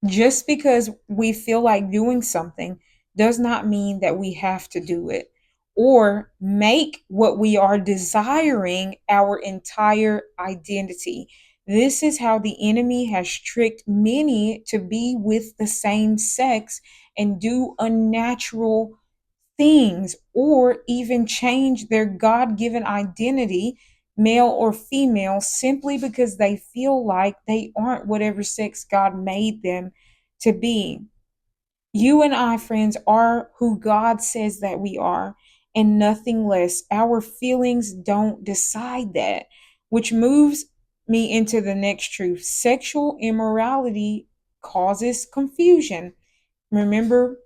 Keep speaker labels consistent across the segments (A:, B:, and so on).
A: Just because we feel like doing something does not mean that we have to do it or make what we are desiring our entire identity. This is how the enemy has tricked many to be with the same sex and do unnatural things or even change their God given identity, male or female, simply because they feel like they aren't whatever sex God made them to be. You and I, friends, are who God says that we are and nothing less. Our feelings don't decide that, which moves me into the next truth. Sexual immorality causes confusion. Remember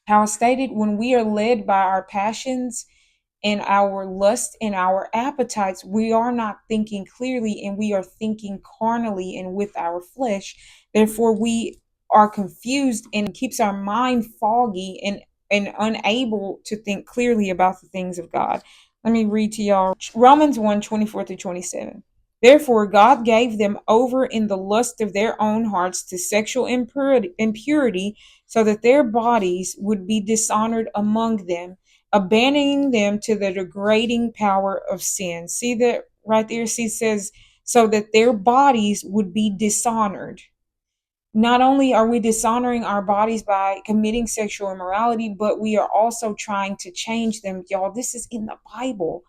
A: how I stated, when we are led by our passions and our lust and our appetites, we are not thinking clearly and we are thinking carnally and with our flesh. Therefore, we are confused and keeps our mind foggy and unable to think clearly about the things of God. Let me read to y'all Romans 1:24 through 27. Therefore, God gave them over in the lust of their own hearts to sexual impurity, so that their bodies would be dishonored among them, abandoning them to the degrading power of sin. See that right there? See, it says, so that their bodies would be dishonored. Not only are we dishonoring our bodies by committing sexual immorality, but we are also trying to change them. Y'all, this is in the Bible.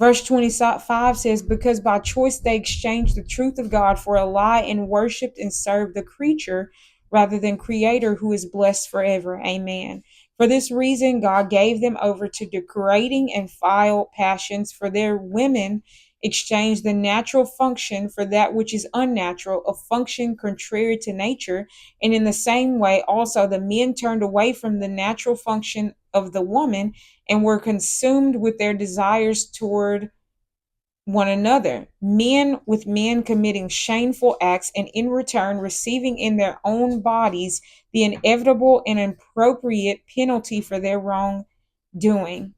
A: Verse 25 says, because by choice they exchanged the truth of God for a lie and worshiped and served the creature rather than Creator, who is blessed forever. Amen. For this reason, God gave them over to degrading and vile passions, for their women exchanged the natural function for that which is unnatural, a function contrary to nature. And in the same way, also the men turned away from the natural function of the woman and were consumed with their desires toward one another, men with men committing shameful acts, and in return receiving in their own bodies the inevitable and appropriate penalty for their wrongdoing.